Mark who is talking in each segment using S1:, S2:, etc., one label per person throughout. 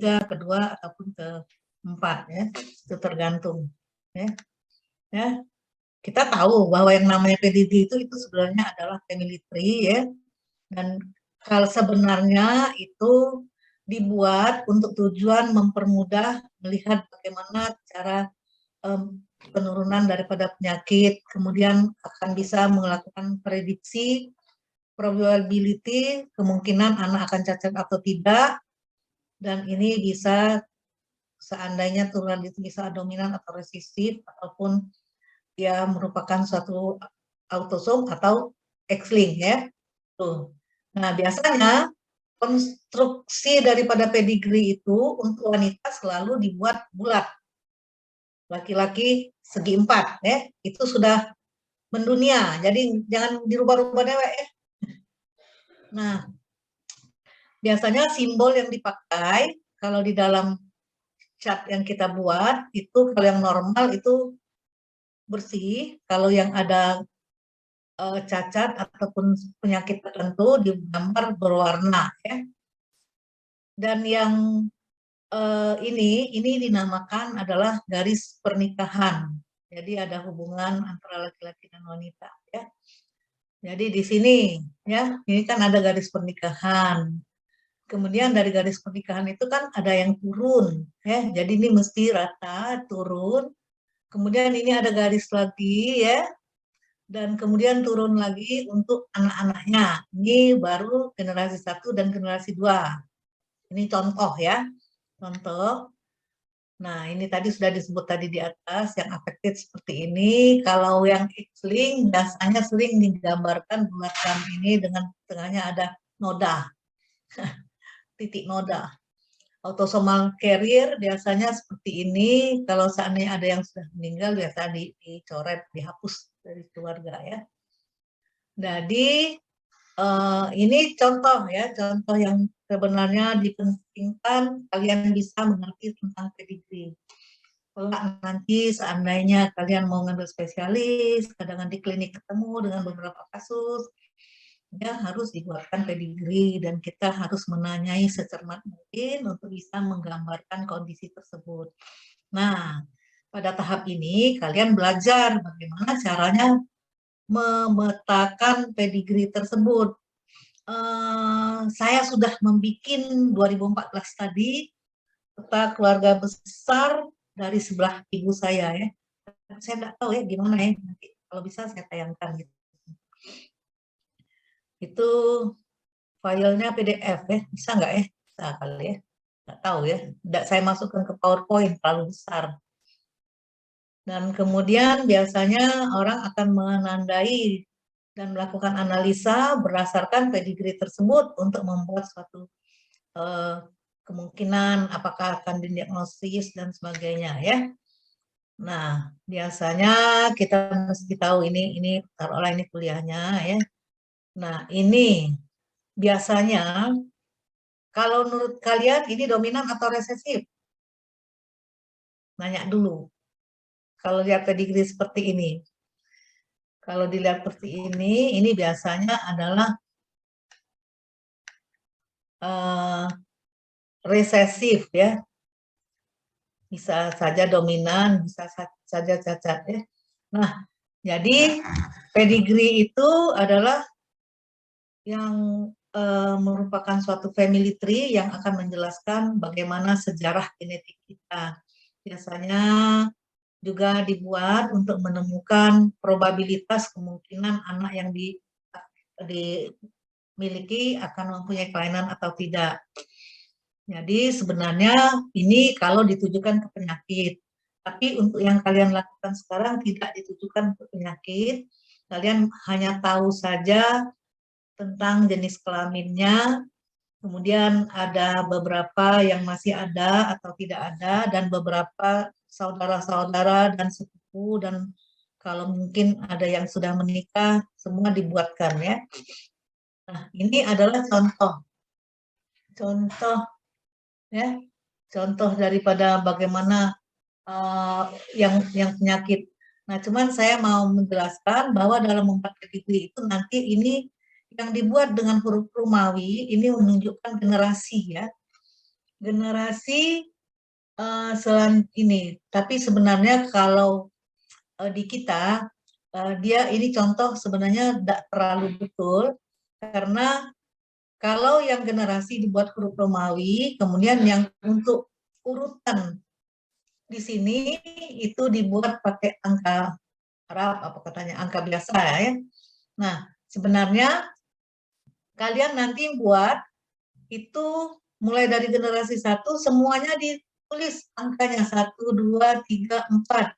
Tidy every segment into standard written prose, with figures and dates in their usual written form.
S1: kedua, ataupun keempat ya. Itu tergantung ya. Ya. Kita tahu bahwa yang namanya pedigree itu sebenarnya adalah family tree ya. Dan hal sebenarnya itu dibuat untuk tujuan mempermudah melihat bagaimana cara penurunan daripada penyakit, kemudian akan bisa melakukan prediksi, probability, kemungkinan anak akan cacat atau tidak, dan ini bisa seandainya turunan itu bisa dominan atau resisif, ataupun dia merupakan suatu autosom atau X-link ya. Tuh. Nah, biasanya konstruksi daripada pedigree itu untuk wanita selalu dibuat bulat. Laki-laki segi 4 ya. Itu sudah mendunia. Jadi jangan dirubah-rubah dewek ya. Nah, biasanya simbol yang dipakai kalau di dalam chart yang kita buat itu kalau yang normal itu bersih, kalau yang ada cacat ataupun penyakit tertentu digambar berwarna ya. Dan yang ini dinamakan adalah garis pernikahan. Jadi ada hubungan antara laki-laki dan wanita ya. Jadi di sini ya, ini kan ada garis pernikahan. Kemudian dari garis pernikahan itu kan ada yang turun ya. Jadi ini mesti rata turun. Kemudian ini ada garis lagi ya. Dan kemudian turun lagi untuk anak-anaknya. Ini baru generasi 1 dan generasi 2. Ini contoh ya. Contoh. Nah, ini tadi sudah disebut tadi di atas, yang affected seperti ini. Kalau yang X-link biasanya sering digambarkan bulatan ini dengan tengahnya ada noda, titik noda. Autosomal carrier biasanya seperti ini. Kalau seandainya ada yang sudah meninggal, biasa dicoret, dihapus dari keluarga ya. Jadi ini contoh ya, contoh yang sebenarnya dipentingkan kalian bisa mengerti tentang pedigree. Nanti seandainya kalian mau ngambil spesialis, kadang di klinik ketemu dengan beberapa kasus, ya harus dibuatkan pedigree dan kita harus menanyai secermat mungkin untuk bisa menggambarkan kondisi tersebut. Nah, pada tahap ini kalian belajar bagaimana caranya memetakan pedigree tersebut. Saya sudah membuat 2014 tadi peta keluarga besar dari sebelah ibu saya ya. Saya nggak tahu ya gimana ya, nanti kalau bisa saya tayangkan gitu. Itu filenya PDF ya, bisa nggak ya? Bisa kali ya, nggak tahu ya. Nggak saya masukkan ke PowerPoint, terlalu besar. Dan kemudian biasanya orang akan menandai dan melakukan analisa berdasarkan pedigree tersebut untuk membuat suatu kemungkinan apakah akan didiagnosis dan sebagainya ya. Nah, biasanya kita mesti tahu ini taruhlah ini kuliahnya ya. Nah, ini biasanya kalau menurut kalian ini dominan atau resesif? Nanya dulu. Kalau lihat pedigree seperti ini. Kalau dilihat seperti ini biasanya adalah resesif ya. Bisa saja dominan, bisa saja cacat ya. Nah, jadi pedigree itu adalah yang merupakan suatu family tree yang akan menjelaskan bagaimana sejarah genetik kita. Biasanya juga dibuat untuk menemukan probabilitas kemungkinan anak yang dimiliki akan mempunyai kelainan atau tidak. Jadi sebenarnya ini kalau ditujukan ke penyakit. Tapi untuk yang kalian lakukan sekarang tidak ditujukan ke penyakit. Kalian hanya tahu saja tentang jenis kelaminnya, kemudian ada beberapa yang masih ada atau tidak ada, dan beberapa saudara-saudara dan sepupu, dan kalau mungkin ada yang sudah menikah, semua dibuatkan ya. Nah, ini adalah contoh ya, contoh daripada bagaimana yang penyakit. Nah, cuman saya mau menjelaskan bahwa dalam membuat pedigree itu nanti ini yang dibuat dengan huruf Romawi ini menunjukkan generasi ya. generasi ini. Tapi sebenarnya kalau di kita, dia ini contoh sebenarnya tidak terlalu betul, karena kalau yang generasi dibuat huruf Romawi, kemudian yang untuk urutan di sini itu dibuat pakai angka Arab, apa katanya, angka biasa ya. Nah, sebenarnya kalian nanti buat itu mulai dari generasi 1 semuanya ditulis angkanya 1, 2, 3, 4.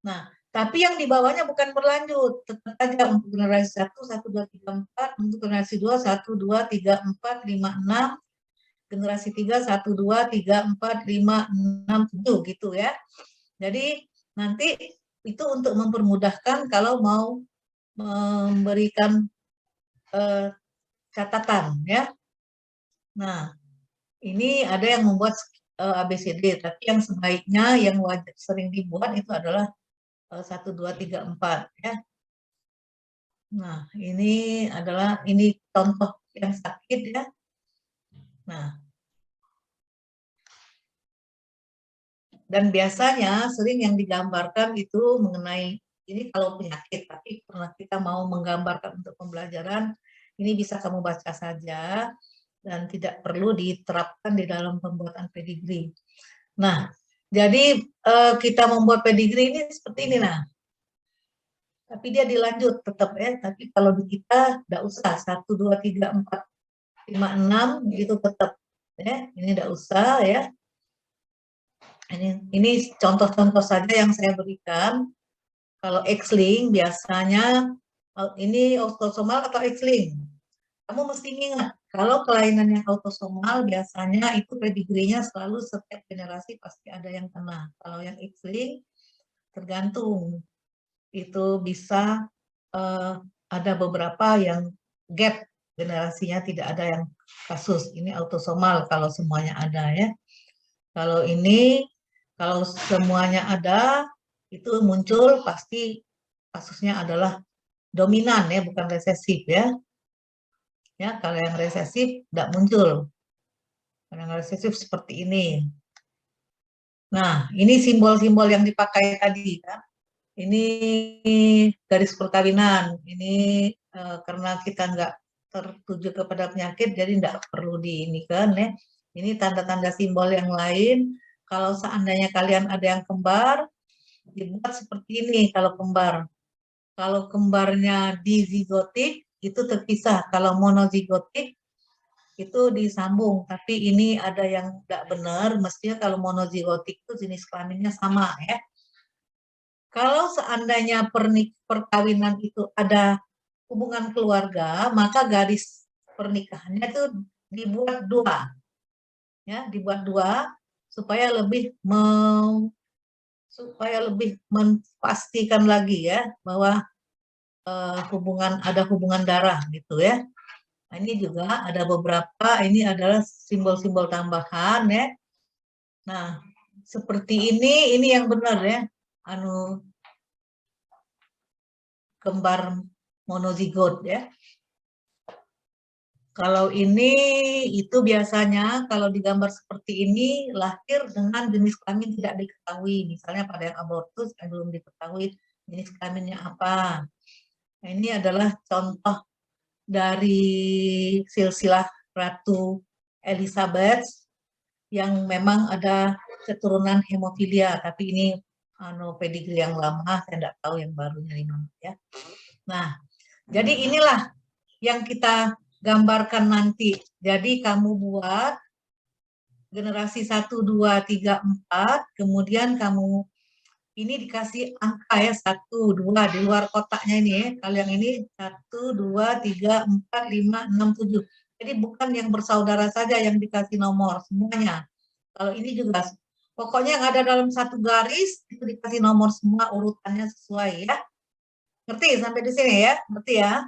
S1: Nah, tapi yang di bawahnya bukan berlanjut, tetap aja untuk generasi 1, 1, 2, 3, 4, untuk generasi 2, 1, 2, 3, 4, 5, 6, generasi 3, 1, 2, 3, 4, 5, 6, 7 gitu ya. Jadi nanti itu untuk mempermudahkan kalau mau memberikan catatan ya. Nah, ini ada yang membuat ABCD, tapi yang sebaiknya yang sering dibuat itu adalah 1, 2, 3, 4 ya. Nah, ini contoh yang sakit ya. Nah, dan biasanya sering yang digambarkan itu mengenai ini kalau penyakit, tapi pernah kita mau menggambarkan untuk pembelajaran, ini bisa kamu baca saja dan tidak perlu diterapkan di dalam pembuatan pedigree. Nah, jadi kita membuat pedigree ini seperti ini nah. Tapi dia dilanjut tetap ya, tapi kalau di kita tidak usah 1, 2, 3, 4, 5, 6 gitu tetap ya, ini tidak usah ya. Ini contoh-contoh saja yang saya berikan. Kalau X-link biasanya ini autosomal atau X-link. Kamu mesti ingat kalau kelainan yang autosomal biasanya itu pedigree-nya selalu setiap generasi pasti ada yang kena. Kalau yang X-link tergantung, itu bisa ada beberapa yang gap generasinya tidak ada yang kasus. Ini autosomal kalau semuanya ada ya. Kalau ini kalau semuanya ada itu muncul pasti kasusnya adalah dominan ya, bukan resesif ya. Ya, kalau yang resesif tidak muncul. Kalau yang resesif seperti ini. Nah, ini simbol-simbol yang dipakai tadi kan. Ini garis perkawinan. Ini karena kita nggak tertuju kepada penyakit, jadi tidak perlu diinikan ya. Ini tanda-tanda simbol yang lain. Kalau seandainya kalian ada yang kembar, dibuat seperti ini kalau kembar. Kalau kembarnya dizigotik, itu terpisah. Kalau monozigotik, itu disambung. Tapi ini ada yang tidak benar, mestinya kalau monozigotik itu jenis kelaminnya sama ya. Kalau seandainya perkawinan itu ada hubungan keluarga, maka garis pernikahannya itu dibuat dua, ya, dibuat dua supaya lebih memastikan lagi ya bahwa ada hubungan darah gitu ya. Nah, ini juga ada beberapa, ini adalah simbol-simbol tambahan ya. Nah, seperti ini yang benar ya. Kembar monozigot ya. Kalau ini itu biasanya kalau digambar seperti ini lahir dengan jenis kelamin tidak diketahui. Misalnya pada yang abortus yang belum diketahui jenis kelaminnya apa. Nah, ini adalah contoh dari silsilah Ratu Elizabeth yang memang ada keturunan hemofilia, tapi ini pedigree yang lama, saya tidak tahu yang barunya di mana ya. Nah, jadi inilah yang kita gambarkan nanti. Jadi kamu buat generasi 1, 2, 3, 4, kemudian kamu ini dikasih angka ya 1, 2 di luar kotaknya ini ya. Kalau yang ini 1, 2, 3, 4, 5, 6, 7. Jadi bukan yang bersaudara saja yang dikasih nomor, semuanya. Kalau ini juga pokoknya yang ada dalam satu garis itu dikasih nomor semua urutannya sesuai ya. Ngerti sampai di sini ya? Ngerti ya?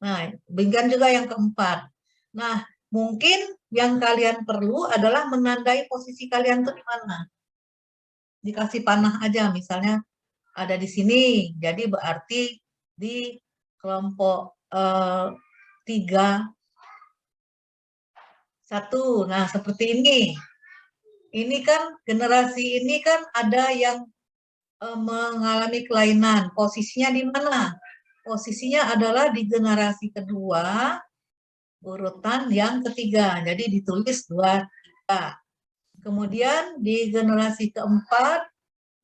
S1: Nah, demikian juga yang keempat. Nah, mungkin yang kalian perlu adalah menandai posisi kalian tuh di mana. Dikasih panah aja, misalnya ada di sini, jadi berarti di kelompok 3, 1. Nah, seperti ini. ini kan generasi ini kan ada yang mengalami kelainan. Posisinya di mana? Posisinya adalah di generasi kedua, urutan yang ketiga. Jadi ditulis 2, 3. Kemudian di generasi keempat,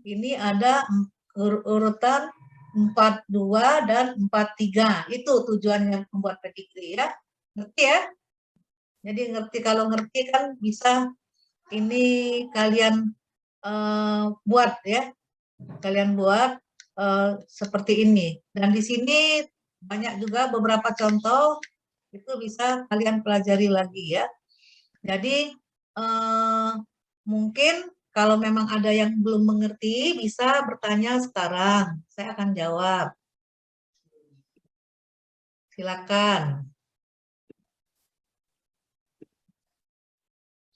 S1: ini ada urutan 42 dan 43. Itu tujuannya membuat pedigree ya. Ngerti ya? Jadi ngerti, kalau ngerti kan bisa ini kalian buat ya. Kalian buat seperti ini. Dan di sini banyak juga beberapa contoh, itu bisa kalian pelajari lagi ya. Jadi mungkin kalau memang ada yang belum mengerti, bisa bertanya sekarang. Saya akan jawab. Silakan.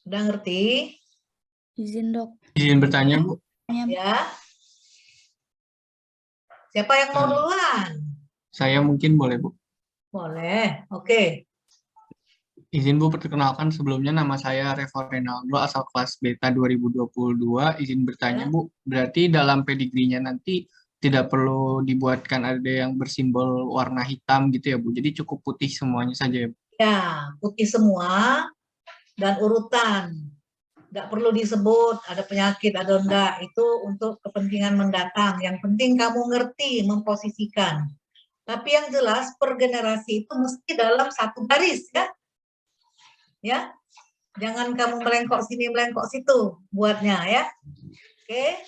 S1: Sudah ngerti?
S2: Izin dok.
S3: Izin bertanya, Bu.
S1: Ya. Siapa yang mau duluan?
S3: Saya mungkin boleh, Bu.
S1: Boleh. Oke.
S3: Izin Bu, perkenalkan sebelumnya nama saya Revo Renaldo, asal kelas Beta 2022. Izin bertanya, Bu, berarti dalam pedigrinya nanti tidak perlu dibuatkan ada yang bersimbol warna hitam gitu ya, Bu? Jadi cukup putih semuanya saja ya, Bu?
S1: Ya, putih semua dan urutan. Nggak perlu disebut ada penyakit atau enggak. Itu untuk kepentingan mendatang. Yang penting kamu ngerti memposisikan. Tapi yang jelas per generasi itu mesti dalam satu garis ya. Ya, jangan kamu melengkok sini melengkok situ buatnya ya. Oke.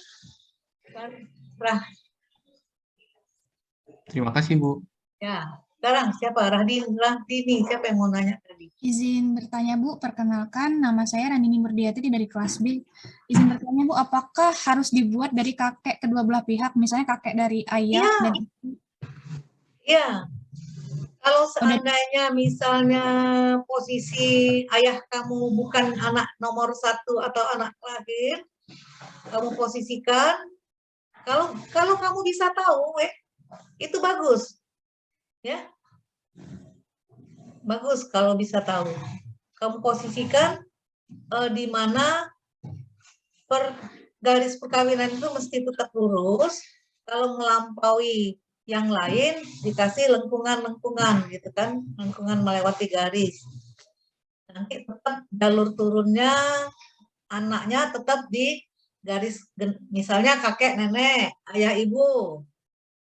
S3: Terima kasih, Bu.
S1: Ya, sekarang siapa? Rahdini, siapa yang mau nanya tadi?
S2: Izin bertanya Bu, perkenalkan nama saya Randini Murdiati dari kelas B. Izin bertanya Bu, apakah harus dibuat dari kakek kedua belah pihak, misalnya kakek dari ayah dan ibu?
S1: Iya. Kalau seandainya misalnya posisi ayah kamu bukan anak nomor 1 atau anak terakhir, kamu posisikan, kalau kamu bisa tahu, itu bagus, ya, bagus kalau bisa tahu. Kamu posisikan di mana per garis perkawinan itu mesti tetap lurus. Kalau melampaui yang lain dikasih lengkungan-lengkungan gitu kan, lengkungan melewati garis. Nanti tetap jalur turunnya anaknya tetap di garis, misalnya kakek nenek, ayah ibu,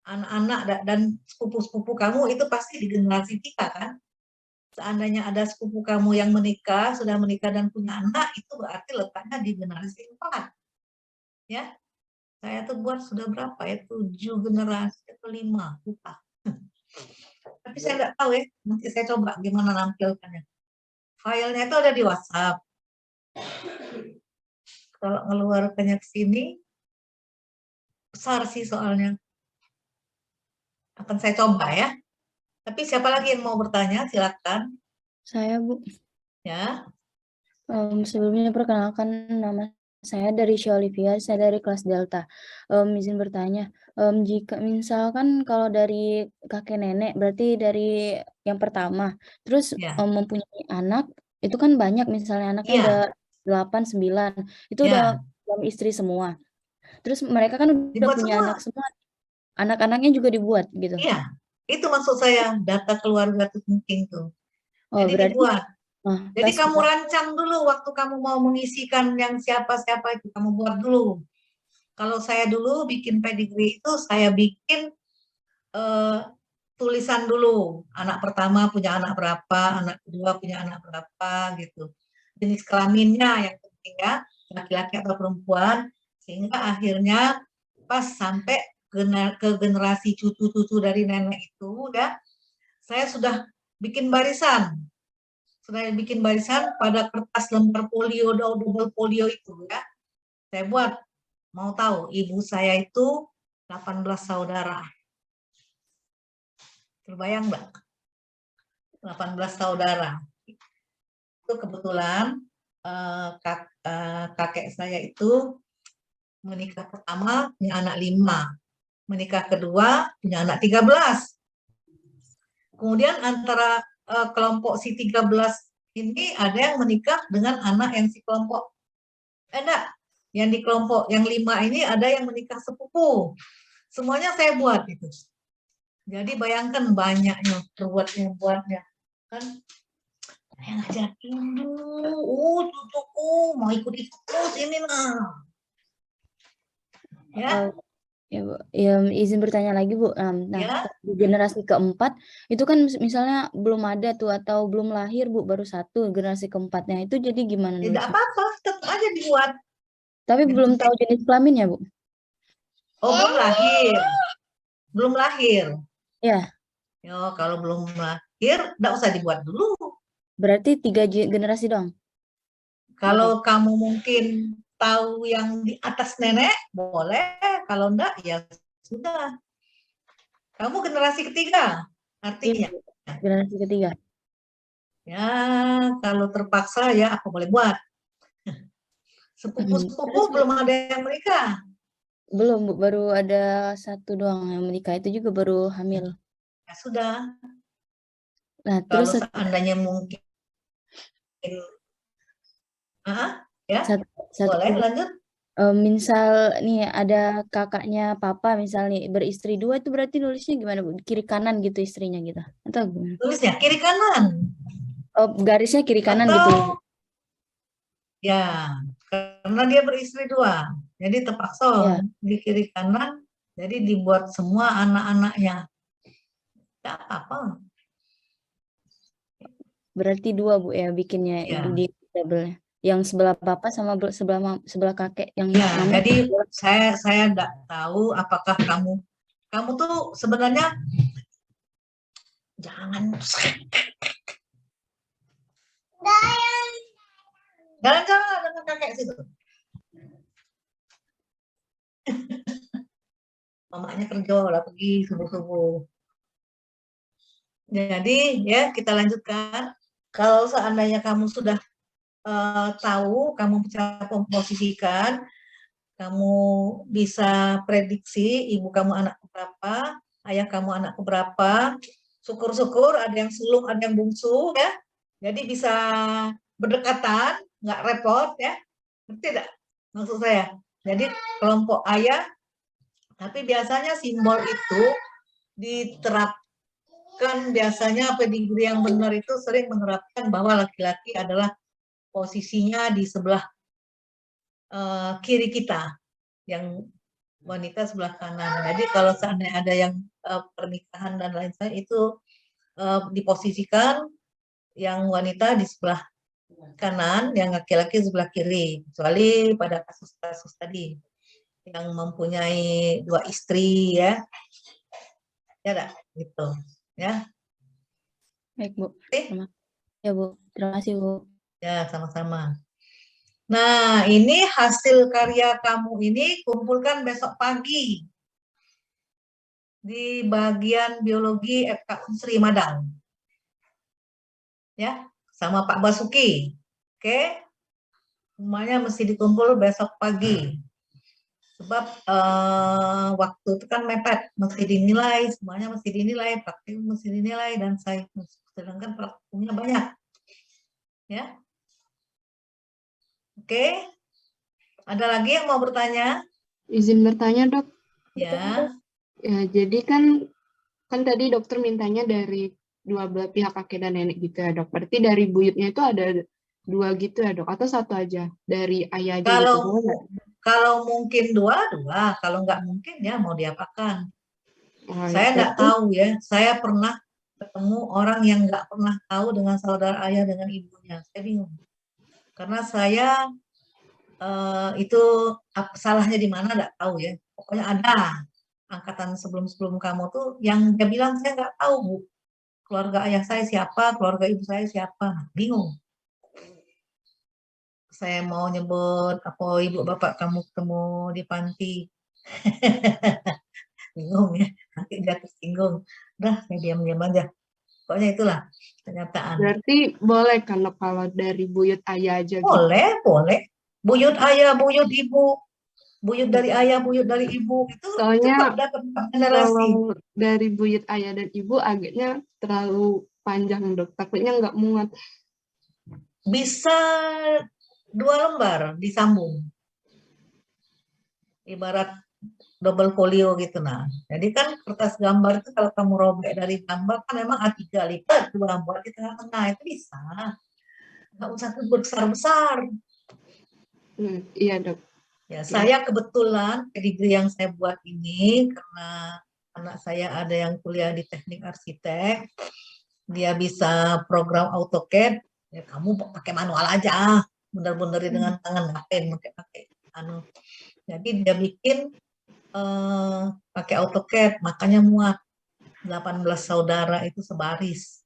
S1: anak-anak dan sepupu-sepupu kamu itu pasti di generasi kita kan. Seandainya ada sepupu kamu yang menikah, sudah menikah dan punya anak, itu berarti letaknya di generasi 4. Ya, saya tuh buat sudah berapa ya, 7 generasi atau 5, lupa. Tapi saya nggak tahu ya, nanti saya coba gimana nampilkannya. Filenya itu ada di WhatsApp. Kalau ngeluarkannya ke sini, besar sih soalnya. Akan saya coba ya. Tapi siapa lagi yang mau bertanya, silakan.
S2: Saya Bu.
S1: Ya.
S2: Sebelumnya perkenalkan nama saya dari Olivia, saya dari kelas Delta. Izin bertanya, jika misalkan kalau dari kakek nenek berarti dari yang pertama, terus
S1: Ya.
S2: mempunyai anak itu kan banyak, misalnya anaknya
S1: Iya.
S2: udah 8, 9, itu
S1: Ya.
S2: udah suami istri semua. Terus mereka kan udah
S1: Dibuat
S2: punya
S1: semua.
S2: anak semua, anak-anaknya juga dibuat gitu.
S1: Iya, itu maksud saya, data keluarga itu penting tuh.
S2: Oh,
S1: Jadi
S2: berarti
S1: dibuat. Jadi
S2: tes
S1: kamu rancang dulu waktu kamu mau mengisikan yang siapa-siapa itu, kamu buat dulu. Kalau saya dulu bikin pedigree itu, saya bikin tulisan dulu. Anak pertama punya anak berapa, anak kedua punya anak berapa, gitu. Jenis kelaminnya yang penting ya, laki-laki atau perempuan, sehingga akhirnya pas sampai ke generasi cucu-cucu dari nenek itu, ya, saya sudah bikin barisan. Sudah bikin barisan pada kertas lembar folio, double folio itu ya. Saya buat, mau tahu, ibu saya itu 18 saudara. Terbayang nggak? 18 saudara. Itu kebetulan kakek saya itu menikah pertama punya anak 5. Menikah kedua punya anak 13. Kemudian antara kelompok si 13 ini ada yang menikah dengan anak yang si kelompok Enggak, yang di kelompok yang 5 ini ada yang menikah sepupu. Semuanya saya buat itu. Jadi bayangkan banyaknya buatnya kan. Saya ngajakin dulu, cucuku mau ikut-ikut ini nah. Ya,
S2: Ya, Bu. Ya, izin bertanya lagi, Bu. Nah,
S1: ya.
S2: di generasi keempat itu kan misalnya belum ada tuh atau belum lahir, Bu, baru satu generasi keempatnya itu jadi gimana
S1: Tidak
S2: nulisnya?
S1: apa-apa, tetap aja dibuat.
S2: Tapi
S1: Yang
S2: belum
S1: penting-
S2: tahu jenis kelaminnya, Bu.
S1: Oh, belum lahir. Belum lahir.
S2: Ya,
S1: Yo, kalau belum lahir, enggak usah dibuat dulu.
S2: berarti 3 generasi dong.
S1: Kalau kamu mungkin tahu yang di atas nenek, boleh. Kalau enggak, ya sudah. Kamu generasi ketiga, artinya.
S2: Iya, generasi ketiga.
S1: Ya, kalau terpaksa ya apa boleh buat. Sepupu-sepupu
S2: Terus, Bu,
S1: belum ada yang menikah.
S2: belum, Bu. Baru ada satu doang yang menikah. Itu juga baru hamil.
S1: Ya sudah.
S2: Nah,
S1: Kalau
S2: terus
S1: seandainya mungkin, ya
S2: satu
S1: boleh lanjut.
S2: misal nih ada kakaknya papa misalnya beristri 2 itu berarti nulisnya gimana, Bu? Kiri kanan gitu istrinya gitu atau gimana?
S1: Tulisnya kiri kanan
S2: Oh, garisnya kiri kanan gitu ya, Bu?
S1: atau ya karena dia beristri 2, jadi terpaksa
S2: Ya,
S1: di kiri kanan, jadi dibuat semua anak-anaknya. Ya apa?
S2: berarti 2, Bu, ya bikinnya
S1: Ya,
S2: di tabelnya. Yang sebelah papa sama sebelah kakek yang
S1: ya.
S2: mama.
S1: Jadi saya enggak tahu apakah kamu tuh sebenarnya jangan jalan-jalan dengan kakek situ. Mamanya kerja lah pergi subuh-subuh. Jadi ya kita lanjutkan. Kalau seandainya kamu sudah tahu, kamu bisa komposisikan, kamu bisa prediksi ibu kamu anak berapa, ayah kamu anak berapa. Syukur-syukur ada yang sulung, ada yang bungsu ya. Jadi bisa berdekatan, nggak repot ya. Ngerti tidak maksud saya? Jadi kelompok ayah, tapi biasanya simbol itu diterapkan, biasanya pedigree yang benar itu sering menerapkan bahwa laki-laki adalah posisinya di sebelah kiri kita, yang wanita sebelah kanan. Jadi kalau seandainya ada yang pernikahan dan lain sebagainya itu diposisikan yang wanita di sebelah kanan, yang laki-laki sebelah kiri. Kecuali pada kasus-kasus tadi yang mempunyai 2 istri ya. Ya dah, gitu. Ya.
S2: Baik, Bu.
S1: Oke.
S2: Ya, Bu. Terima kasih, Bu.
S1: Ya, sama-sama. Nah, ini hasil karya kamu ini kumpulkan besok pagi di bagian biologi FK Unsri Madang. Ya, sama Pak Basuki. Oke. Semuanya mesti dikumpul besok pagi. Sebab waktu itu kan mepet, mesti dinilai, semuanya mesti dinilai, praktik mesti dinilai, dan saya sedangkan praktikumnya banyak. Ya. Oke. Ada lagi yang mau bertanya?
S4: Izin bertanya, Dok.
S1: Ya.
S4: Ya, jadi kan tadi dokter mintanya dari dua belah pihak kakek dan nenek gitu ya, Dok. Berarti dari buyutnya itu ada 2 gitu ya, Dok? Atau 1 aja? Dari ayah aja gitu?
S1: Kalau mungkin 2, kalau nggak mungkin ya mau diapakan.
S4: Oh,
S1: Saya
S4: ya,
S1: nggak tahu ya. Saya pernah ketemu orang yang nggak pernah tahu dengan saudara ayah dengan ibunya. Saya bingung. Karena saya itu salahnya di mana nggak tahu ya. Pokoknya ada angkatan sebelum kamu tuh yang dia bilang saya nggak tahu Bu. Keluarga ayah saya siapa, keluarga ibu saya siapa. Bingung. Saya mau nyebut apa ibu bapak kamu ketemu di panti. Bingung ya, nanti dia tersinggung. Udah, saya diam-diam aja. Pokoknya itulah kenyataan.
S4: Berarti boleh kan, Dok, kalau dari buyut ayah aja gitu?
S1: Boleh. Buyut ayah, buyut ibu. Buyut dari ayah, buyut dari ibu. Itu
S4: Soalnya
S1: cepat dapat generasi.
S4: kalau dari buyut ayah dan ibu agaknya terlalu panjang, Dok. Takutnya nggak muat.
S1: Bisa 2 lembar disambung. Ibarat double folio gitu. Nah, jadi kan kertas gambar itu kalau kamu robek dari gambar kan memang A3 lipat, 2 buat di tengah-tengah itu bisa. Nggak usah besar-besar.
S4: Iya dok.
S1: Ya, saya kebetulan pedigree yang saya buat ini karena anak saya ada yang kuliah di teknik arsitek, dia bisa program AutoCAD, ya kamu pakai manual aja, bener-bener dengan tangan, ngapain pakai anu. Jadi dia bikin pakai AutoCAD, makanya muat 18 saudara itu sebaris.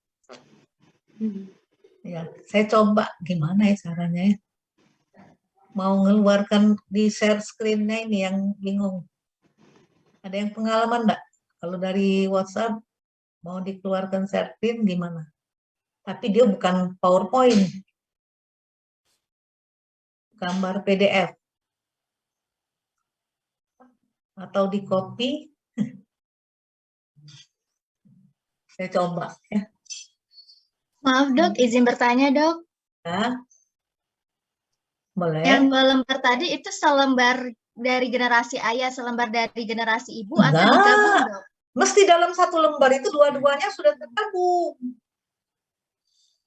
S1: Ya, saya coba gimana ya caranya ya. Mau ngeluarkan di share screen-nya ini yang bingung. Ada yang pengalaman enggak? Kalau dari WhatsApp mau dikeluarkan share screen gimana? Tapi dia bukan PowerPoint. Gambar PDF. Atau di copy. Saya coba ya.
S5: Maaf dok, izin bertanya dok.
S1: Ya. Boleh.
S5: Yang 2 lembar tadi itu selembar dari generasi ayah, selembar dari generasi ibu atau
S1: Enggak.
S5: digabung dok?
S1: Mesti dalam 1 lembar itu dua-duanya sudah tergabung.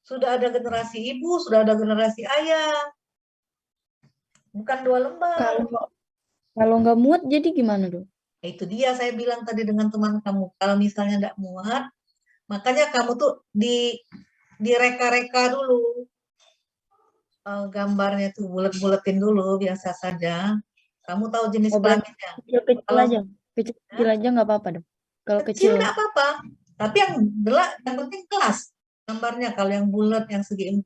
S1: Sudah ada generasi ibu, sudah ada generasi ayah. Bukan 2 lembar.
S2: Kalau nggak muat jadi gimana dong?
S1: Itu dia saya bilang tadi dengan teman kamu. Kalau misalnya tidak muat, makanya kamu tuh direka-reka dulu. Gambarnya tuh bulat-bulatin dulu biasa saja. Kamu tahu jenis kelaminnya.
S2: Kecil-kecil aja. Kecil-kecil aja nggak apa-apa dong. Kalau
S1: Kecil
S2: kecil.
S1: nggak apa-apa. Tapi yang penting kelas. Gambarnya kalau yang bulat, yang segi 4.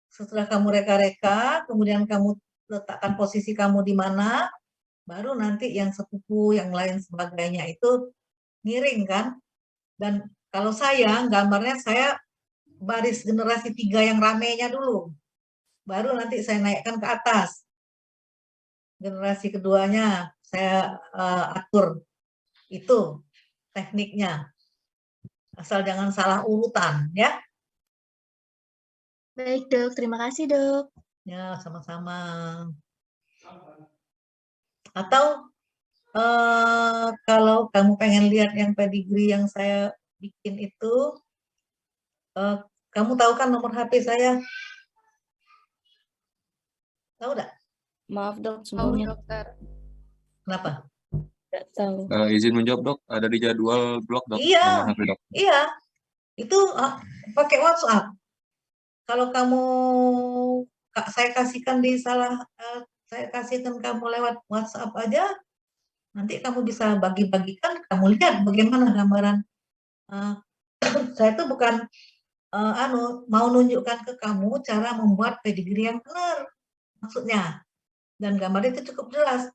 S1: Setelah kamu reka-reka, kemudian kamu letakkan posisi kamu di mana, baru nanti yang sepupu, yang lain sebagainya itu miring kan. Dan kalau saya, gambarnya saya baris generasi 3 yang ramenya dulu. Baru nanti saya naikkan ke atas. Generasi keduanya saya atur. Itu tekniknya. Asal jangan salah urutan ya.
S5: Baik dok, terima kasih dok.
S1: Ya, sama-sama. Atau kalau kamu pengen lihat yang pedigree yang saya bikin itu, kamu tahu kan nomor HP saya? Tahu nggak?
S2: Maaf dok,
S5: Tahu
S2: sebelumnya
S5: dokter.
S1: Kenapa?
S2: nggak tahu.
S6: Izin menjawab dok, ada di jadwal blog dok,
S1: Iya,
S6: nomor HP dok.
S1: iya. Itu pakai WhatsApp. Kalau kamu saya kasihkan saya kasihkan kamu lewat WhatsApp aja, nanti kamu bisa bagi-bagikan, kamu lihat bagaimana gambaran. Saya itu bukan mau nunjukkan ke kamu cara membuat pedigree yang benar, maksudnya. Dan gambar itu cukup jelas.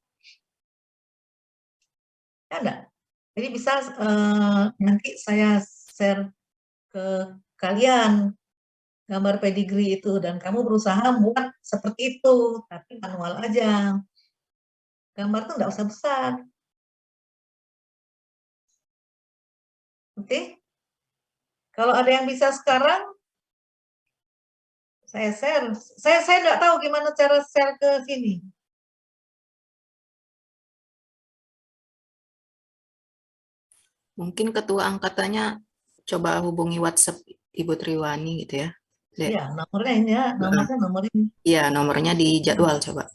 S1: Ya enggak? Jadi bisa nanti saya share ke kalian gambar pedigree itu dan kamu berusaha buat seperti itu, tapi manual aja. Gambar tuh enggak usah besar. Oke? Kalau ada yang bisa sekarang, saya share. Saya enggak tahu gimana cara share ke sini.
S7: Mungkin ketua angkatannya coba hubungi WhatsApp Ibu Triwani gitu ya.
S1: Iya, nomornya ini ya, nomor ini.
S7: Iya, nomornya di jadwal coba.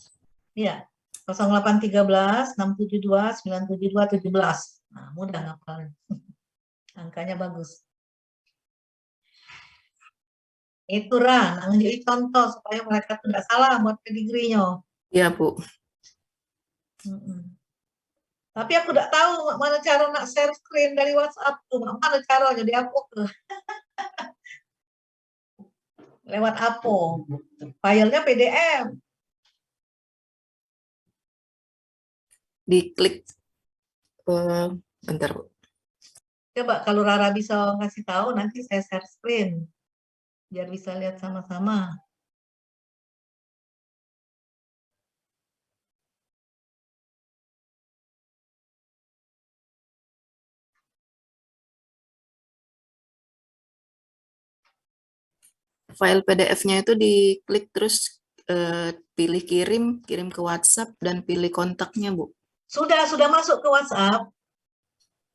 S1: Iya, 0813 672 972 17. Nah, mudah ngapalnya. Angkanya bagus. Itu Ran, jadi contoh supaya mereka tidak salah buat pedigree-nya.
S7: Iya, Bu.
S1: Tapi aku tidak tahu mana cara nak share screen dari WhatsApp tuh. Mana cara jadi aku tuh. Lewat apa? Filenya PDF.
S7: Diklik. Bentar, Bu.
S1: Coba kalau Rara bisa ngasih tahu, nanti saya share screen. Biar bisa lihat sama-sama.
S7: File PDF-nya itu diklik terus pilih kirim ke WhatsApp dan pilih kontaknya, Bu.
S1: Sudah masuk ke WhatsApp.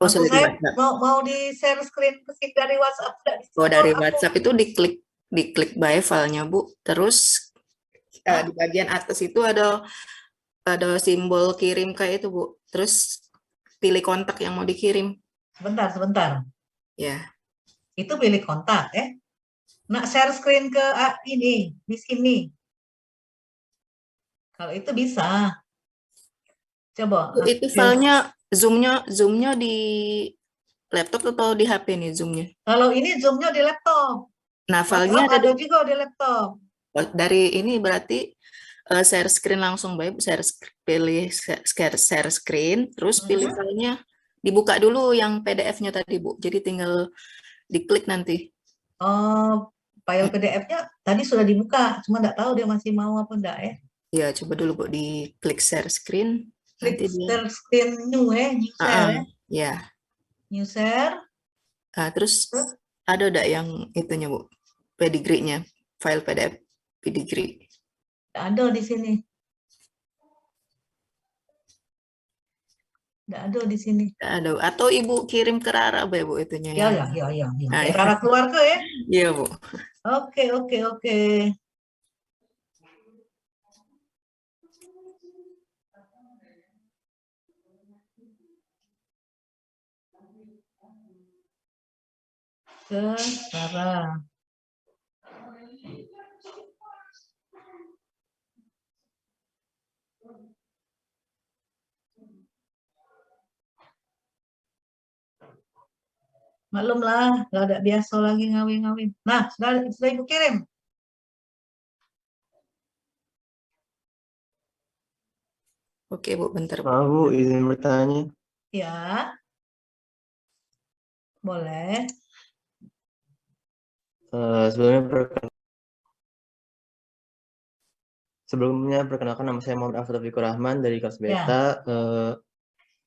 S7: Oh,
S1: Maksud
S7: sudah di
S1: saya
S7: WhatsApp.
S1: mau di share screen dari WhatsApp.
S7: Oh, dari WhatsApp itu diklik by filenya, Bu. Terus di bagian atas itu ada simbol kirim kayak itu, Bu. Terus pilih kontak yang mau dikirim.
S1: Sebentar.
S7: Ya.
S1: Itu pilih kontak ya. Nah, share screen ke ini di sini. Kalau itu bisa. Coba.
S7: Itu filenya zoomnya di laptop atau di HP nih zoomnya?
S1: Kalau ini zoomnya di laptop.
S7: Nah, filenya
S1: ada juga di laptop.
S7: Dari ini berarti share screen langsung, baik, pilih share screen, terus pilih filenya, dibuka dulu yang PDF-nya tadi, Bu. Jadi tinggal diklik nanti.
S1: Oh, file PDF-nya tadi sudah dibuka, cuma nggak tahu dia masih mau apa enggak ya.
S7: Ya, coba dulu, Bu, diklik share screen.
S1: Klik
S7: Nanti dia
S1: share screen new share ya.
S7: Ya.
S1: New share.
S7: Nah, terus ada enggak yang itunya, Bu? Pedigree-nya, file PDF pedigree.
S1: Ada di sini. Nggak ada di sini.
S7: Nggak ada. Atau Ibu kirim ke Rara, Bu, itunya.
S1: Ya.
S7: Nah, ya.
S1: Rara keluarga ya.
S7: Iya, Bu.
S1: Oke. Ke Rara. Maklumlah, nggak ada biasa lagi ngawin. Nah, sudah Ibu kirim.
S7: Oke, Bu, bentar.
S3: Bu, izin bertanya.
S1: Ya, boleh.
S8: Sebelumnya perkenalkan, nama saya Muhammad Aftafikur Rahman dari kelas
S1: Ya.
S8: beta.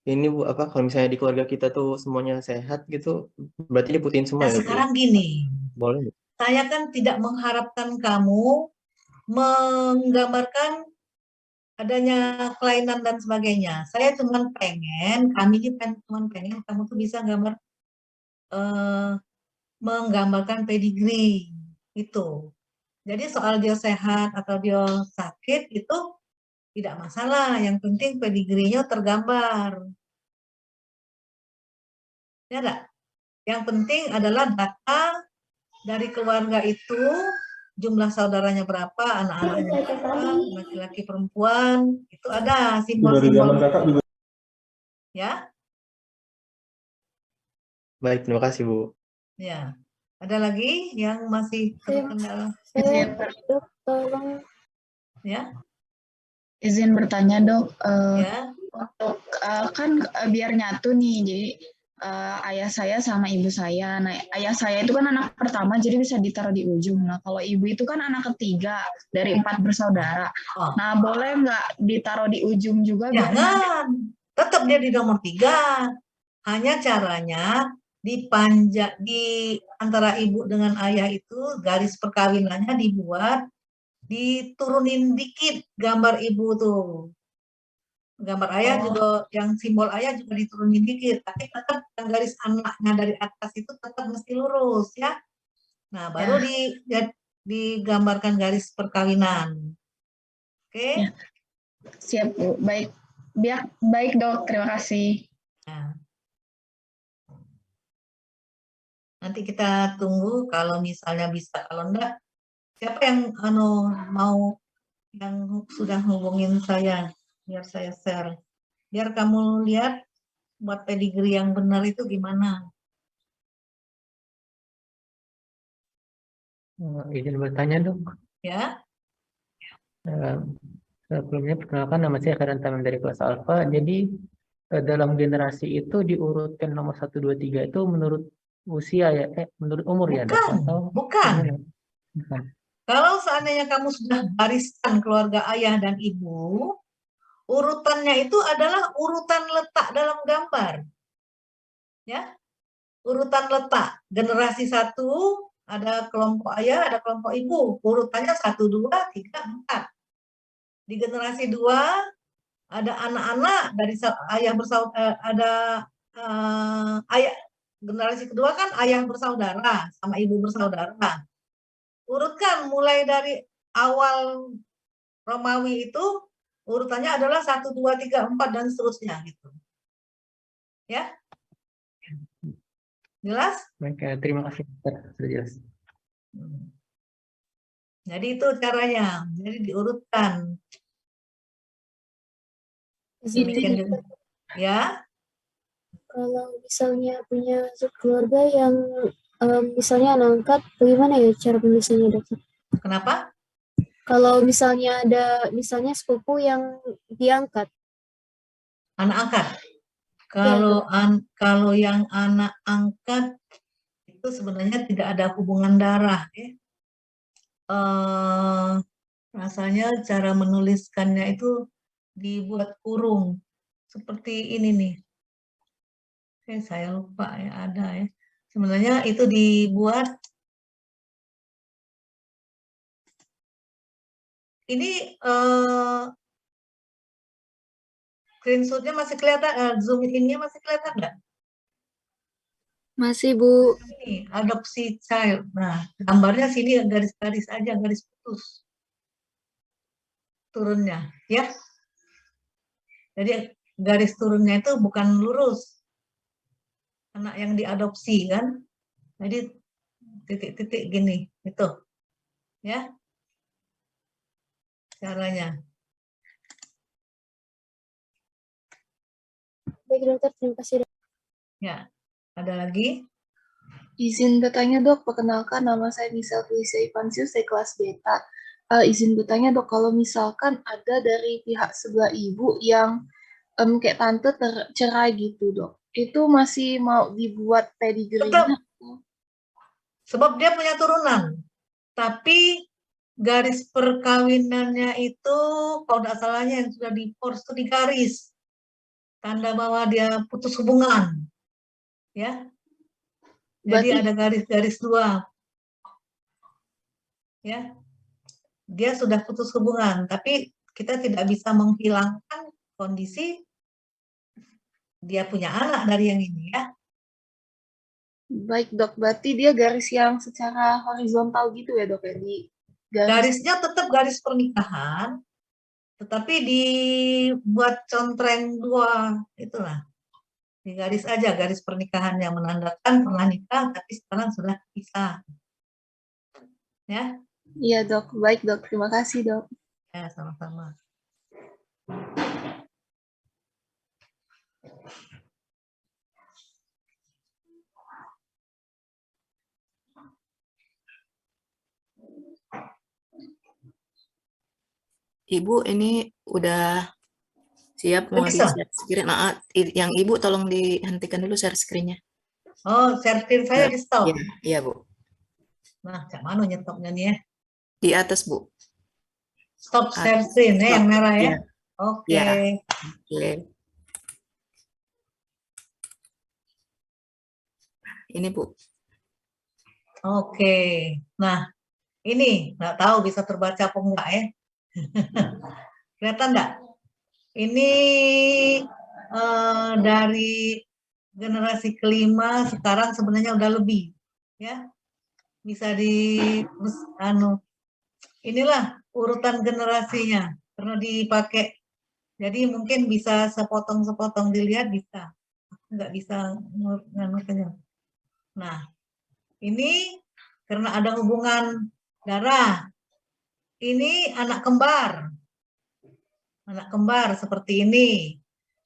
S8: Ini Bu, kalau misalnya di keluarga kita tuh semuanya sehat gitu, berarti diputin semua ya?
S1: Sekarang gini,
S8: boleh.
S1: saya kan tidak mengharapkan kamu menggambarkan adanya kelainan dan sebagainya. Saya cuma pengen, kami ini cuma pengen kamu tuh bisa menggambarkan pedigree itu. Jadi soal dia sehat atau dia sakit itu tidak masalah. Yang penting pedigree-nya tergambar. Ya enggak? Yang penting adalah data dari keluarga itu, jumlah saudaranya berapa, anak-anaknya berapa, laki-laki perempuan, itu ada simbol-simbol. Ya.
S8: Baik, terima kasih, Bu.
S1: Ya. Ada lagi yang masih terkendala?
S2: Tolong.
S1: Ya.
S9: Izin bertanya, Dok.
S1: Ya.
S9: Untuk kan biar nyatu nih, jadi ayah saya sama ibu saya. Nah, ayah saya itu kan anak pertama, jadi bisa ditaruh di ujung. Nah, kalau ibu itu kan anak ketiga dari 4 bersaudara. Nah, boleh nggak ditaruh di ujung juga?
S1: Jangan. Tetap dia di nomor 3. Hanya caranya dipanjat di antara ibu dengan ayah itu garis perkawinannya dibuat, diturunin dikit gambar ibu tuh. Gambar ayah juga, yang simbol ayah juga diturunin dikit, tapi tetap yang garis anaknya dari atas itu tetap mesti lurus ya. Nah, baru digambarkan garis perkawinan. Oke?
S9: Ya. Siap, Bu. Baik, Dok. Terima kasih.
S1: Nah. Nanti kita tunggu kalau misalnya bisa, kalau enggak siapa yang mau yang sudah hubungin saya biar saya share, biar kamu lihat buat pedigree yang benar itu gimana.
S10: Izin bertanya, Dok.
S1: Ya.
S10: Sebelumnya perkenalkan, nama saya Karen Tamim dari kelas Alfa. Jadi dalam generasi itu diurutkan nomor 1, 2, 3 itu menurut usia ya, menurut umur ya, Dok?
S1: Bukan. Kalau seandainya kamu sudah barisan keluarga ayah dan ibu, urutannya itu adalah urutan letak dalam gambar. Ya. Urutan letak. Generasi 1 ada kelompok ayah, ada kelompok ibu. Urutannya 1, 2, 3, 4. Di generasi 2 ada anak-anak dari ayah bersaudara, ada ayah generasi kedua kan ayah bersaudara sama ibu bersaudara. Urutkan mulai dari awal Romawi itu urutannya adalah 1, 2, 3, 4 dan seterusnya gitu. Ya. Jelas?
S10: Baik, terima kasih dokter, sudah jelas.
S1: Jadi itu caranya. Jadi diurutkan. Demikian juga. Ya.
S11: Kalau misalnya punya keluarga yang misalnya anak angkat, bagaimana ya cara penulisannya, dokter?
S1: Kenapa?
S11: Kalau misalnya ada misalnya sepupu yang diangkat.
S1: Anak angkat. Kalau yang anak angkat itu sebenarnya tidak ada hubungan darah. Ya. Rasanya cara menuliskannya itu dibuat kurung seperti ini nih. Saya lupa ya, ada ya. Sebenarnya itu dibuat ini screenshotnya masih kelihatan, zoom in-nya masih kelihatan nggak?
S11: Masih, Bu.
S1: Ini adopsi child. Nah, gambarnya sini garis-garis aja, garis putus turunnya, ya. Jadi garis turunnya itu bukan lurus. Anak yang diadopsi kan. Jadi titik-titik gini, itu. Ya. Caranya.
S11: Baik, dokter, terima kasih.
S1: Ya. Ada lagi?
S12: Izin bertanya, Dok. Perkenalkan, nama saya Nisa Felicia Ivansius dari kelas beta. Izin bertanya, Dok, kalau misalkan ada dari pihak sebelah ibu yang kayak tante tercerai gitu, Dok. Itu masih mau dibuat pedigree-nya?
S1: Sebab dia punya turunan. Tapi garis perkawinannya itu, kalau tidak salahnya yang sudah di-force itu digaris. Tanda bahwa dia putus hubungan. Ya. Jadi ada garis-garis 2. Ya. Dia sudah putus hubungan, tapi kita tidak bisa menghilangkan kondisi dia punya anak dari yang ini, ya.
S12: Baik, Dok. Berarti dia garis yang secara horizontal gitu ya, Dok?
S1: Garisnya tetap garis pernikahan, tetapi dibuat contreng 2, itulah. Di garis aja, garis pernikahan yang menandakan pernah nikah, tapi sekarang sudah pisah. Ya.
S12: Iya, Dok. Baik, Dok. Terima kasih, Dok.
S1: Ya, sama-sama.
S7: Ibu, ini udah siap mau di-share screen. Nah, yang Ibu tolong dihentikan dulu share screen-nya.
S1: Oh, share screen saya di stop.
S7: Iya, Bu.
S1: Nah, cak mana nyetopnya nih ya?
S7: Di atas, Bu.
S1: Stop share screen ya, yang merah ya? Oke.
S7: Ya. Oke. Ini, Bu.
S1: Oke. Nah, ini nggak tahu bisa terbaca apa enggak ya? Kelihatan enggak? Ini dari generasi kelima sekarang sebenarnya udah lebih, ya. Bisa inilah urutan generasinya karena dipakai. Jadi mungkin bisa sepotong-sepotong dilihat bisa. Nggak bisa nganukannya. Nah, ini karena ada hubungan darah. Ini anak kembar. Anak kembar seperti ini.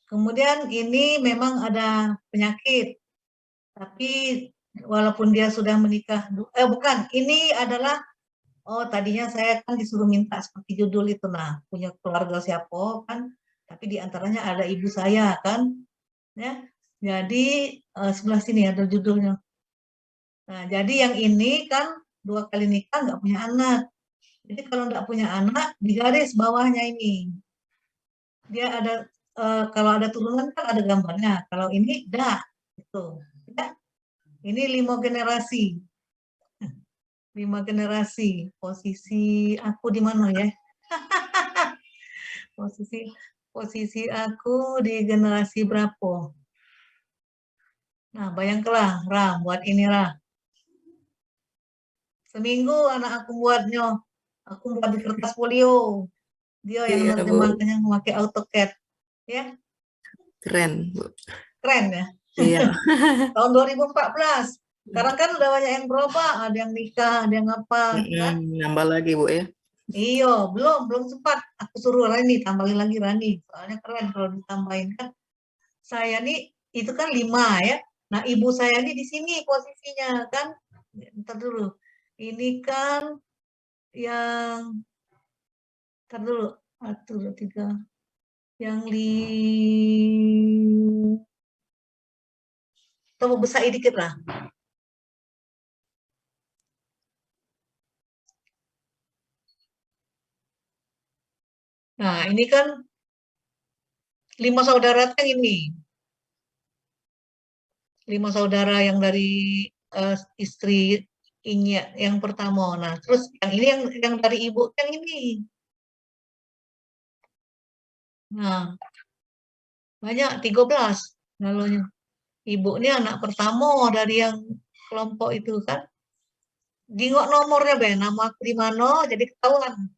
S1: Kemudian ini memang ada penyakit. Tapi walaupun dia sudah menikah, bukan, ini adalah, tadinya saya kan disuruh minta seperti judul itu, nah, punya keluarga siapa kan, tapi diantaranya ada ibu saya kan, ya. Jadi sebelah sini ada judulnya. Nah, jadi yang ini kan 2 kali nikah nggak punya anak. Jadi kalau nggak punya anak, digaris bawahnya ini. Dia ada, kalau ada turunan kan ada gambarnya. Kalau ini enggak, gitu. Ya. Ini 5 generasi. 5 generasi. Posisi aku di mana ya? Posisi aku di generasi berapa? Nah, bayangkanlah, Ra, buat ini, Ra. Seminggu anak aku buatnya. Aku buat di kertas folio. Dia yang
S7: Iya, Bu.
S1: nerjemahkannya memakai AutoCAD. Ya,
S7: Keren, Bu.
S1: keren ya.
S7: Iya.
S1: Tahun 2014. Sekarang kan udah banyak yang berubah, ada yang nikah, ada yang apa, kan?
S7: Nambah lagi, Bu ya.
S1: Iya, belum sempat. Aku suruh Rani, tambahin lagi Rani. Soalnya keren kalau ditambahin kan. Saya nih, itu kan 5 ya. Nah, ibu saya nih di sini posisinya kan. Ntar dulu. Ini kan yang, ntar dulu. 1, 2, 3. Yang coba besar dikit lah. Nah, ini kan 5 saudara kan ini. 5 saudara yang dari istri ini yang pertama. Nah, terus yang ini yang dari ibu yang ini. Nah, banyak 13 lalunya. Ibu ini anak pertama dari yang kelompok itu kan. Jingok nomornya, Be. Nama aku di mana, jadi ketahuan.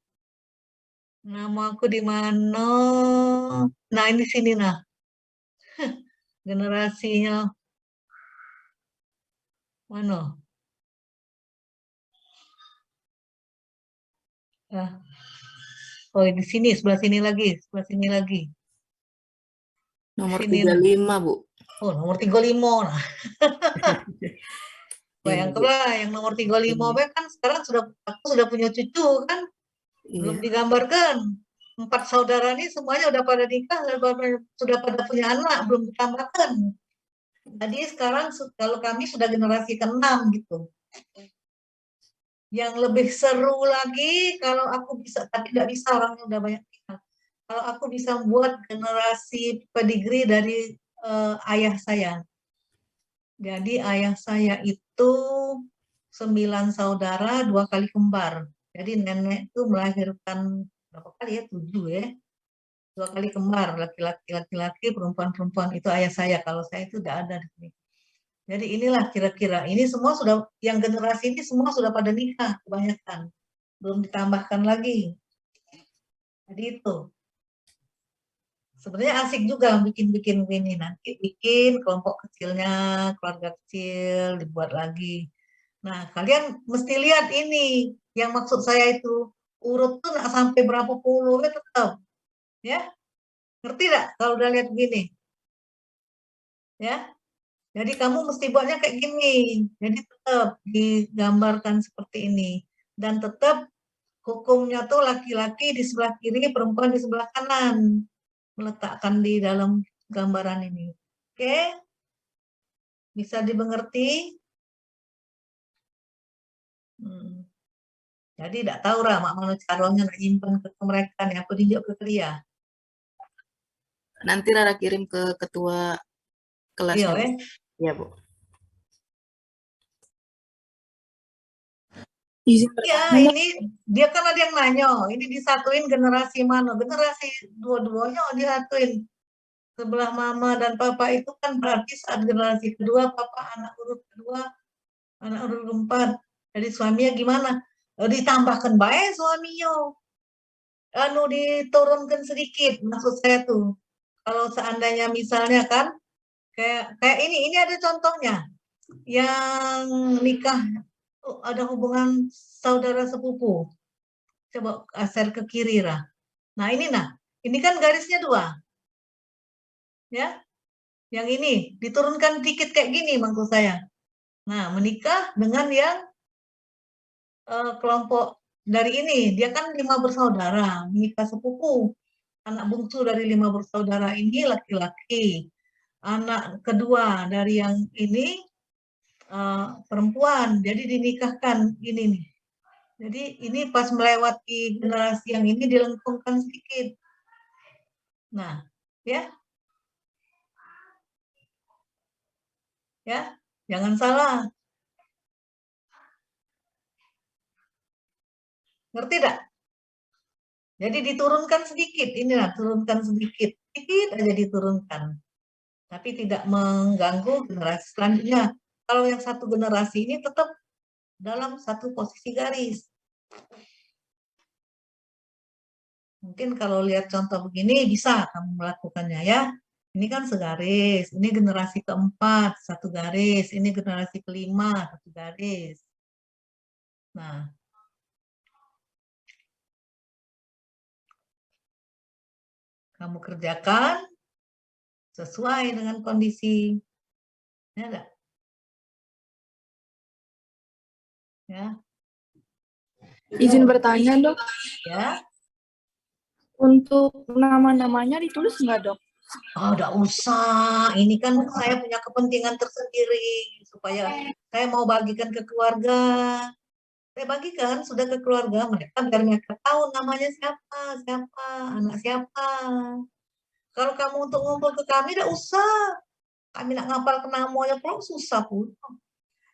S1: Nama aku di mana. Nah, ini sini nah. Generasinya mana? Nah. Oh, di sini, sebelah sini lagi, sebelah sini lagi.
S7: Nomor
S1: Sini.
S7: 35, Bu.
S1: Oh, nomor 35. Nah. Bayangkanlah yang nomor 35 kan sekarang aku sudah punya cucu kan. Belum digambarkan. 4 saudara ini semuanya udah pada nikah, sudah pada punya anak, belum ditambahkan. Jadi sekarang kalau kami sudah generasi ke-6 gitu. Yang lebih seru lagi kalau aku bisa, tapi tidak bisa, orangnya udah banyak nikah. Kalau aku bisa buat generasi pedigree dari ayah saya. Jadi ayah saya itu 9 saudara, 2 kali kembar. Jadi nenek itu melahirkan berapa kali ya? 7 ya. 2 kali kembar, laki-laki, perempuan-perempuan. Itu ayah saya. Kalau saya itu tidak ada di sini. Jadi inilah kira-kira. Ini semua sudah, yang generasi ini semua sudah pada nikah kebanyakan. Belum ditambahkan lagi. Jadi itu. Sebenarnya asik juga bikin-bikin ini, nanti bikin kelompok kecilnya, keluarga kecil, dibuat lagi. Nah, kalian mesti lihat ini, yang maksud saya itu, urut tuh nggak sampai berapa puluh, tetap. Ya, ngerti nggak kalau udah lihat begini? Ya, jadi kamu mesti buatnya kayak gini, jadi tetap digambarkan seperti ini. Dan tetap hukumnya tuh laki-laki di sebelah kiri, perempuan di sebelah kanan. Meletakkan di dalam gambaran ini. Oke? Bisa dimengerti? Jadi tidak tahu lah mak mana caranya nak nyimpan ke mereka nih, aku tunjuk ke dia.
S7: Nanti Rara kirim ke ketua kelasnya.
S1: Iya,
S7: Iya, Bu.
S1: Iya, ini dia kan ada yang nanya, ini disatuin generasi mana? Generasi dua-duanya disatuin. Sebelah mama dan papa itu kan berarti saat generasi kedua, papa anak urut kedua, anak urut keempat. Jadi suaminya gimana? Ditambahkan baik suaminya. Diturunkan sedikit, maksud saya tuh. Kalau seandainya misalnya kan, kayak ini ada contohnya. Yang nikah, ada hubungan saudara sepupu. Coba share ke kiri lah. Nah ini kan garisnya 2. Ya, yang ini diturunkan dikit kayak gini maksud saya. Nah, menikah dengan yang kelompok dari ini, dia kan 5 bersaudara, menikah sepupu. Anak bungsu dari 5 bersaudara ini laki-laki. Anak kedua dari yang ini perempuan, jadi dinikahkan ini nih. Jadi ini pas melewati generasi yang ini dilengkungkan sedikit. Nah, ya. Ya, jangan salah. Ngerti tidak? Jadi diturunkan sedikit, inilah turunkan sedikit aja diturunkan. Tapi tidak mengganggu generasi selanjutnya. Kalau yang satu generasi ini tetap dalam satu posisi garis. Mungkin kalau lihat contoh begini bisa kamu melakukannya ya. Ini kan segaris, ini generasi keempat, satu garis, ini generasi kelima, satu garis. Nah, kamu kerjakan sesuai dengan kondisi. Ya, enggak? Ya.
S12: Izin bertanya, Dok.
S1: Ya.
S12: Untuk nama-namanya ditulis nggak, Dok?
S1: Oh, udah usah. Ini kan saya punya kepentingan tersendiri supaya saya mau bagikan ke keluarga. Saya bagikan sudah ke keluarga mereka biar mereka tahu namanya siapa, anak siapa. Kalau kamu untuk ngumpul ke kami, udah usah. Kami nak ngapal ke namanya pun susah pun.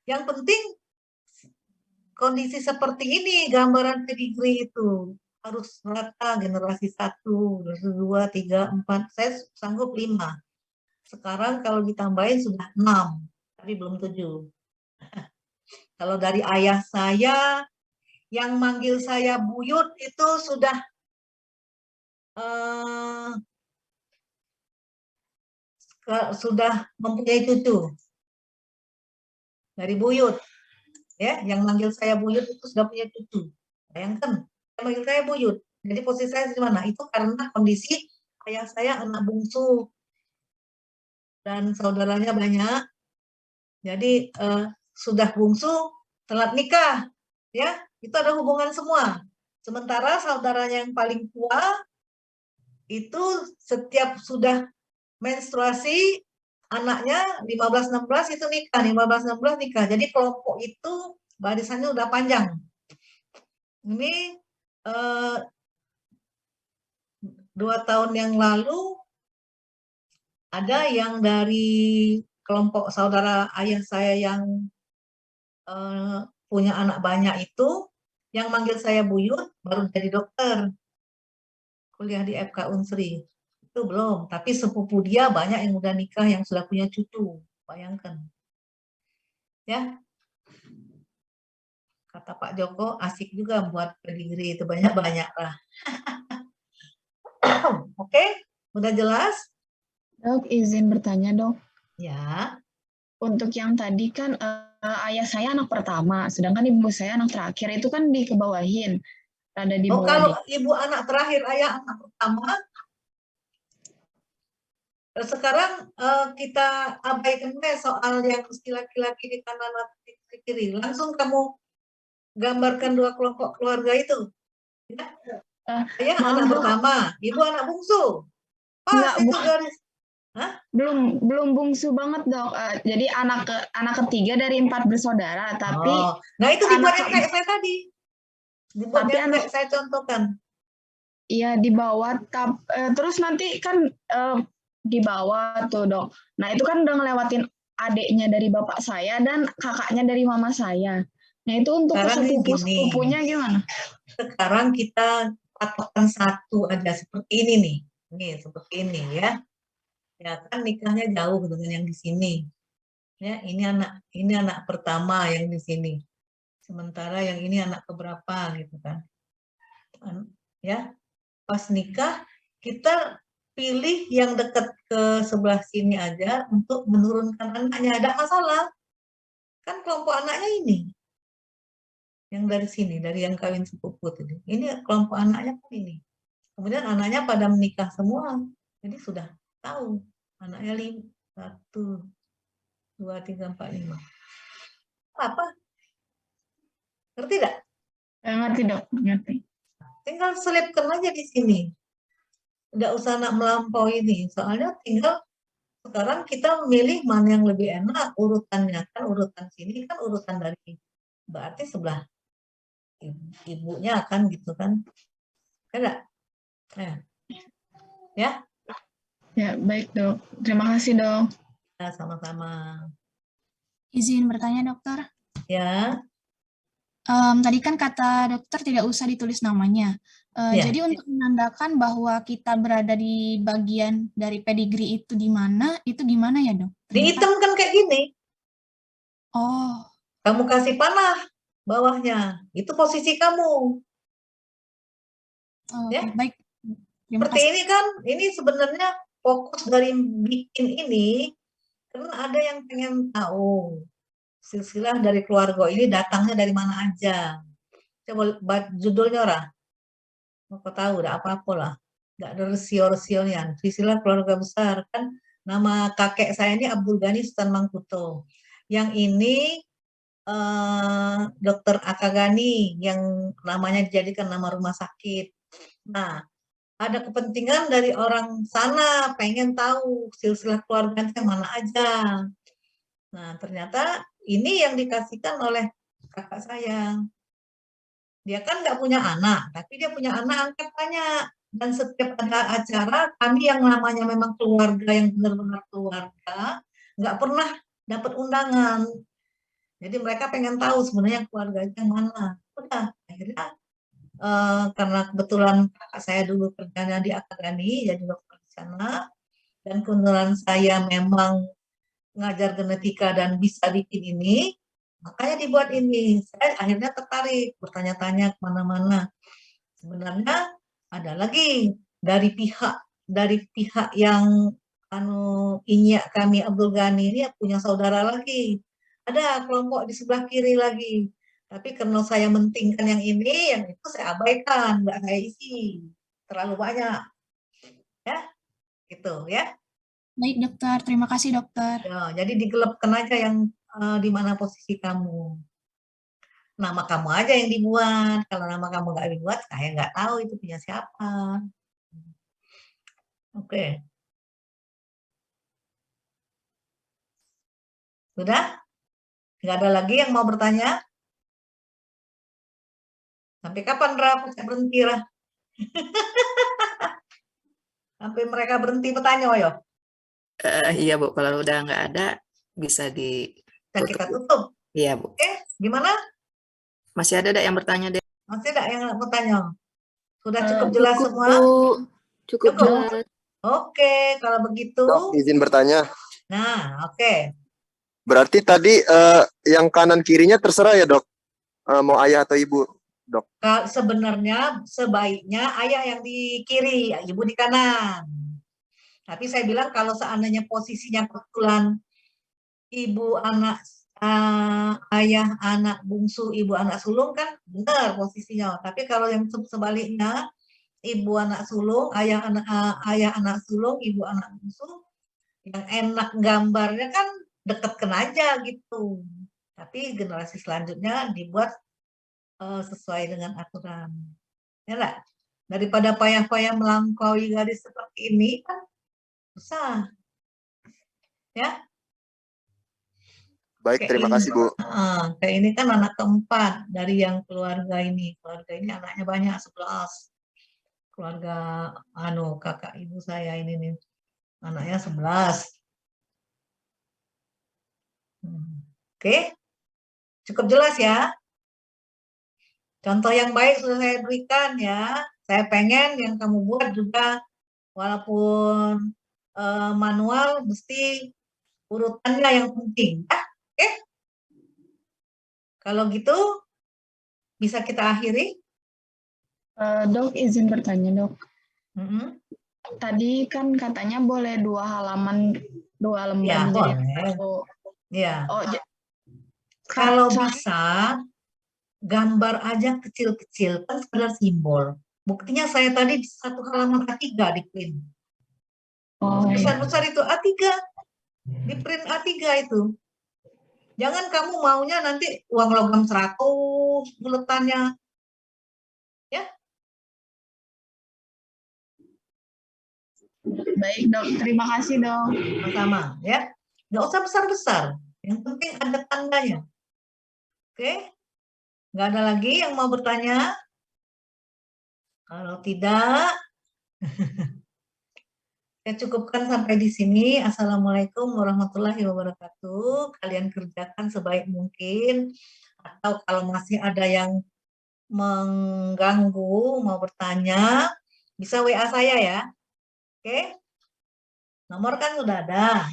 S1: Yang penting kondisi seperti ini, gambaran pedigree itu harus rata generasi 1, 2, 3, 4, saya sanggup 5. Sekarang kalau ditambahin sudah 6, tapi belum 7. Kalau dari ayah saya, yang manggil saya buyut itu sudah mempunyai cucu. Dari buyut. Ya, yang manggil saya buyut itu sudah punya cucu. Bayangkan, yang manggil saya buyut. Jadi posisi saya di mana? Itu karena kondisi ayah saya anak bungsu dan saudaranya banyak. Jadi sudah bungsu, telat nikah, ya itu ada hubungan semua. Sementara saudaranya yang paling tua itu setiap sudah menstruasi anaknya 15-16 itu nikah, 15-16 nikah. Jadi kelompok itu barisannya udah panjang. Ini 2 tahun yang lalu ada yang dari kelompok saudara ayah saya yang punya anak banyak itu, yang manggil saya buyut baru jadi dokter, kuliah di FK Unsri. Itu belum, tapi sepupu dia banyak yang udah nikah, yang sudah punya cucu. Bayangkan. Ya. Kata Pak Joko, asik juga buat pedigree itu, banyak-banyak lah. Oke, udah jelas?
S9: Dok, izin bertanya, Dok.
S1: Ya.
S9: Untuk yang tadi kan ayah saya anak pertama, sedangkan ibu saya anak terakhir, itu kan dikebawahin. Ada di bawah.
S1: Kalau ibu anak terakhir, ayah anak pertama, sekarang kita abaikan soal yang mesti laki-laki di kanan atau di kiri. Langsung kamu gambarkan 2 kelompok keluarga itu. Ya. Ayah anak pertama, ibu anak bungsu. Pas itu garis. Hah?
S9: Belum bungsu banget, Dok. Jadi anak ketiga dari 4 bersaudara, tapi
S1: nah itu dibuat yang kayak saya tadi. Dibuat yang kayak saya contohkan.
S9: Iya, di bawah terus nanti kan di bawah tuh, Dok. Nah, itu kan udah ngelewatin adiknya dari bapak saya dan kakaknya dari mama saya. Nah, itu untuk sepupu-sepupunya gimana?
S1: Sekarang kita patokan satu aja seperti ini nih. Nih, seperti ini ya. Ya kan nikahnya jauh dengan yang di sini. Ya, ini anak pertama yang di sini. Sementara yang ini anak keberapa gitu kan. Ya. Pas nikah kita pilih yang dekat ke sebelah sini aja untuk menurunkan anaknya. Ada masalah. Kan kelompok anaknya ini. Yang dari sini, dari yang kawin sepupu tadi. Ini kelompok anaknya kan ini. Kemudian anaknya pada menikah semua. Jadi sudah tahu anaknya 1, 2, 3, 4, 5. Apa? Ngerti tidak?
S9: Ngerti, Dok. Ngerti.
S1: Tinggal selipkan aja di sini. Tidak usah nak melampaui ini. Soalnya tinggal sekarang kita memilih mana yang lebih enak urutannya. Kan urutan sini kan urutan dari berarti sebelah ibunya kan gitu kan. Enggak? Ya.
S9: Ya, baik, Dok. Terima kasih, Dok.
S1: Ya, sama-sama.
S13: Izin bertanya, Dokter.
S1: Ya.
S13: Tadi kan kata dokter tidak usah ditulis namanya.
S1: Ya.
S13: Jadi untuk menandakan bahwa kita berada di bagian dari pedigree itu di mana, itu gimana ya, Dok?
S1: Dihitamkan kayak gini.
S13: Oh.
S1: Kamu kasih panah bawahnya, itu posisi kamu.
S13: Oh,
S1: Ya.
S13: oke, baik. Terima
S1: Seperti
S13: kasih.
S1: ini kan, ini sebenarnya fokus dari bikin ini, karena ada yang pengen tahu silsilah dari keluarga ini datangnya dari mana aja. Coba judulnya orang. Mau tahu, udah apa-apa lah. Nggak ada resio-resionya. Silsilah keluarga besar kan. Nama kakek saya ini Abdul Ghani Sultan Mangkuto. Yang ini Dr. Akagani yang namanya dijadikan nama rumah sakit. Nah, ada kepentingan dari orang sana pengen tahu silsilah keluarganya yang mana aja. Nah, ternyata ini yang dikasihkan oleh kakak saya. Dia kan nggak punya anak, tapi dia punya anak angkat banyak. Dan setiap ada acara, kami yang namanya memang keluarga yang benar-benar keluarga, nggak pernah dapat undangan. Jadi mereka pengen tahu sebenarnya keluarganya yang mana. Udah, akhirnya karena kebetulan kakak saya dulu kerjanya di akademi, jadi dokter di sana, dan kebetulan saya memang ngajar genetika dan bisa bikin ini, makanya dibuat ini. Saya akhirnya tertarik, bertanya-tanya kemana-mana. Sebenarnya ada lagi dari pihak yang inyak kami Abdul Ghani ini punya saudara lagi. Ada kelompok di sebelah kiri lagi. Tapi karena saya mentingkan yang ini, yang itu saya abaikan, nggak saya isi. Terlalu banyak. Ya, gitu ya.
S13: Baik, dokter. Terima kasih, dokter.
S1: Ya, jadi digelapkan aja yang di mana posisi kamu. Nama kamu aja yang dibuat. Kalau nama kamu nggak dibuat, saya nggak tahu itu punya siapa. Oke. Sudah? Nggak ada lagi yang mau bertanya? Sampai kapan, Ra? Saya berhenti, Ra? Sampai mereka berhenti bertanya, yo.
S7: Iya Bu, kalau udah nggak ada bisa ditutup.
S1: Kita tutup.
S7: Iya Bu.
S1: Oke, gimana?
S7: Masih ada yang bertanya deh?
S1: Masih ada yang bertanya? Sudah cukup jelas
S11: Cukup,
S1: semua?
S11: Bu. Cukup jelas.
S1: Oke, kalau begitu.
S14: Dok, izin bertanya.
S1: Nah, oke.
S14: Berarti tadi yang kanan kirinya terserah ya dok, mau ayah atau ibu, dok?
S1: Sebenarnya sebaiknya ayah yang di kiri, ibu di kanan. Tapi saya bilang kalau seandainya posisinya kebetulan ibu anak ayah anak bungsu, ibu anak sulung kan benar posisinya. Tapi kalau yang sebaliknya ibu anak sulung, ayah anak sulung, ibu anak bungsu, yang enak gambarnya kan deketkan aja gitu. Tapi generasi selanjutnya dibuat sesuai dengan aturan. Ya enggak? Daripada payah-payah melampaui garis seperti ini kan susah. Ya.
S14: Baik, terima kasih Bu.
S1: Kayak ini kan anak keempat dari yang keluarga ini. Keluarga ini anaknya banyak, 11. Keluarga kakak ibu saya ini nih. Anaknya 11. Oke. Cukup jelas ya. Contoh yang baik sudah saya berikan ya. Saya pengen yang kamu buat juga walaupun manual mesti urutannya yang penting. Ya? Oke? Kalau gitu bisa kita akhiri.
S9: Dok, izin bertanya dok. Tadi kan katanya boleh 2 halaman, 2 lembar
S1: Ya,
S9: dijadikan
S1: boleh.
S9: satu.
S1: Ya.
S9: Oh,
S1: kalau bisa gambar aja kecil-kecil, kan sekedar simbol. Buktinya saya tadi di 1 halaman A3 di print. Besar-besar itu A3. Di print A3 itu. Jangan kamu maunya nanti uang logam 100 buletannya. Ya.
S9: Baik dok, terima kasih dok.
S1: Sama-sama ya. Nggak usah besar-besar. Yang penting ada tandanya. Oke. Nggak ada lagi yang mau bertanya? Kalau tidak, saya cukupkan sampai di sini. Assalamualaikum warahmatullahi wabarakatuh. Kalian kerjakan sebaik mungkin. Atau kalau masih ada yang mengganggu, mau bertanya, bisa WA saya ya. Oke? Nomor kan sudah ada.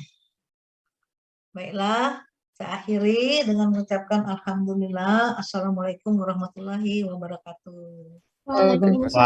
S1: Baiklah, saya akhiri dengan mengucapkan alhamdulillah. Assalamualaikum warahmatullahi wabarakatuh.
S11: Waalaikumsalam.